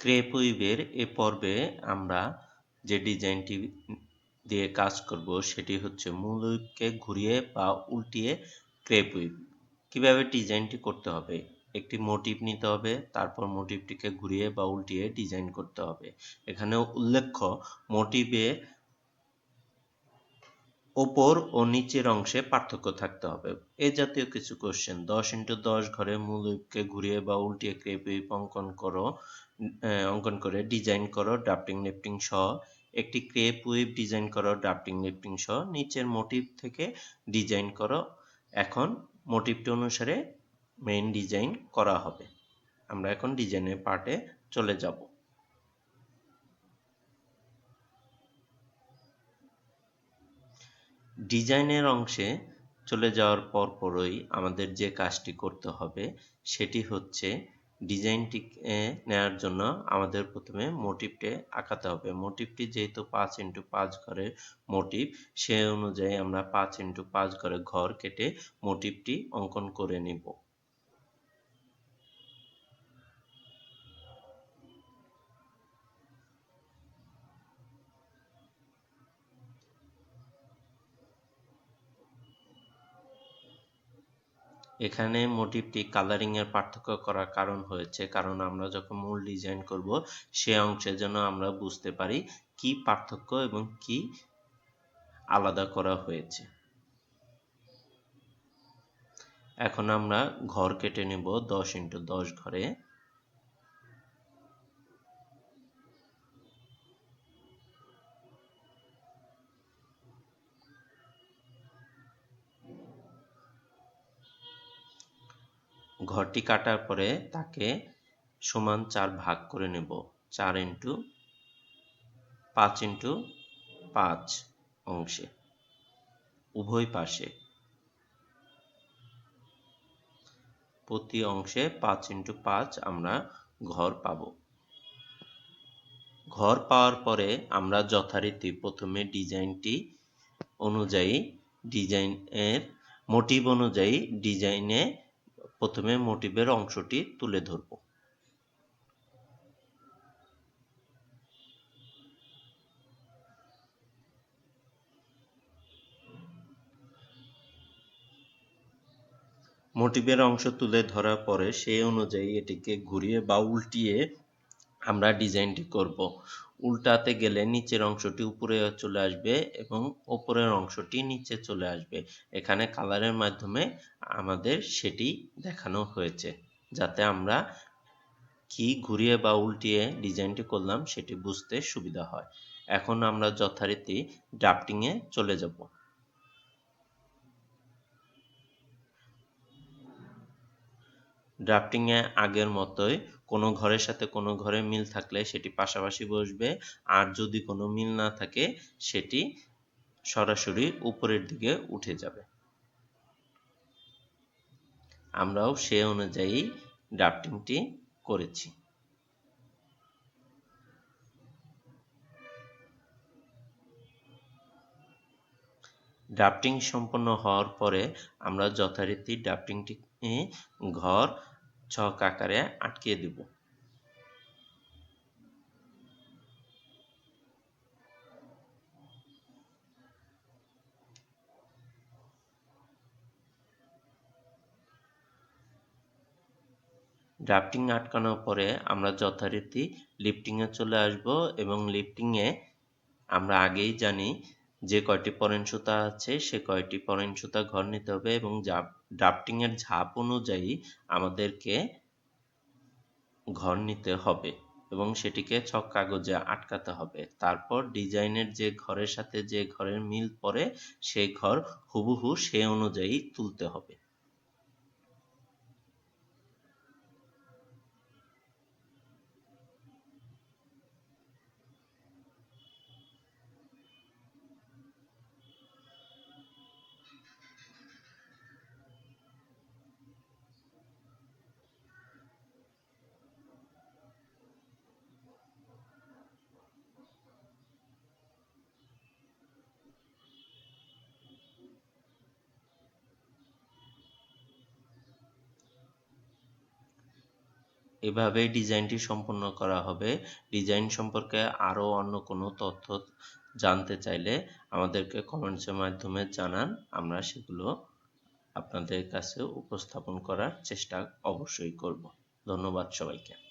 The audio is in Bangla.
ক্রেপ উইভের এ পর্বে আমরা যে ডিজাইনটি দিয়ে কাজ করব সেটি হচ্ছে মূল উইভকে ঘুরিয়ে বা উল্টিয়ে ক্রেপ উইভ। কীভাবে ডিজাইনটি করতে হবে? একটি মোটিভ নিতে হবে, তারপর মোটিভটিকে ঘুরিয়ে বা উল্টিয়ে ডিজাইন করতে হবে। এখানে উল্লেখ্য, মোটিভে ওপর ও নিচের অংশে পার্থক্য থাকতে হবে। এ জাতীয় কিছু কোশ্চেন 10x10 ঘরে মূল উইভকে ঘুরিয়ে বা উল্টিয়ে ক্রেপ উইভ অঙ্কন করে ডিজাইন করো ড্রাফটিং লিফটিং সহ। একটি ক্রেপ উইভ ডিজাইন করো ড্রাফটিং লিফটিং সহ। নিচের মোটিভ থেকে ডিজাইন করো। এখন মোটিভটি অনুসারে মেইন ডিজাইন করা হবে। আমরা এখন ডিজাইনের পার্টে চলে যাব। ডিজাইনের অংশে চলে যাওয়ার পরপরই আমাদের যে কাজটি করতে হবে সেটি হচ্ছে ডিজাইনটি নেওয়ার জন্য আমাদের প্রথমে মোটিভটি আঁকাতে হবে। মোটিভটি যেহেতু 5x5 ঘরের মোটিভ, সে অনুযায়ী আমরা 5x5 ঘরে ঘর কেটে মোটিভটি অঙ্কন করে নিব। এখানে মোটিভটি কালারিংয়ের পার্থক্য করার কারণ হয়েছে, কারণ আমরা যখন মূল ডিজাইন করব সে অংশে যেন আমরা বুঝতে পারি কি পার্থক্য এবং কি আলাদা করা হয়েছে। এখন আমরা ঘর কেটে নেব 10x10 ঘরে। ঘরটি কাটার পরে তাকে সমান 4 ভাগ করে নেব। 4x5x5 অংশে উভয় পাশে। প্রতি অংশে 5x5 আমরা ঘর পাব। ঘর পাওয়ার পরে আমরা যথারীতি প্রথমে ডিজাইনটি অনুযায়ী ডিজাইনের মোটিভ অনুযায়ী ডিজাইনে প্রথমে মোটিভের অংশটি তুলে ধরব। মোটিভের অংশ তুলে ধরার পরে সেই অনুযায়ী এটিকে ঘুরিয়ে বা উল্টিয়ে আমরা ডিজাইনটি করব। উল্টাতে গেলে নিচের অংশটি উপরে চলে আসবে এবং ওপরের অংশটি নিচে চলে আসবে। এখানে কালারের মাধ্যমে আমাদের সেটি দেখানো হয়েছে, যাতে আমরা কি ঘুরিয়ে বা উল্টিয়ে ডিজাইনটি করলাম সেটি বুঝতে সুবিধা হয়। এখন আমরা যথারীতি ড্রাফটিংয়ে চলে যাব। ড্রাফটিংয়ে আগের মতোই কোনো ঘরের সাথে কোনো ঘরের মিল থাকলে সেটি পাশাপাশি বসবে, আর যদি কোনো মিল না থাকে সেটি সরাসরি উপরের দিকে উঠে যাবে। আমরাও সে অনুযায়ী ড্রাফটিংটি করেছি। ড্রাফটিং সম্পন্ন হওয়ার পরে আমরা যথারীতি ড্রাফটিংটি ঘর ছক আকারে আটকে দেব। ড্রাফটিং আটকানোর পরে আমরা যথারীতি লিফটিংয়ে চলে আসব এবং লিফটিংয়ে আমরা আগেই জানি যে কয়টি পরেন সুতা আছে সে কয়টি পরেন সুতা ঘর নিতে হবে এবং ড্রাফটিংয়ের ঝাপ অনুযায়ী আমাদেরকে ঘর নিতে হবে এবং সেটিকে ছক কাগজে আটকাতে হবে। তারপর ডিজাইনের যে ঘরের সাথে যে ঘরের মিল পড়ে সেই ঘর হুবহু সে অনুযায়ী তুলতে হবে। এভাবেই ডিজাইনটি সম্পূর্ণ করা হবে। ডিজাইন সম্পর্কে আরও অন্য কোনো তথ্য জানতে চাইলে আমাদেরকে কমেন্টসের মাধ্যমে জানান। আমরা সেগুলো আপনাদের কাছে উপস্থাপন করার চেষ্টা অবশ্যই করব। ধন্যবাদ সবাইকে।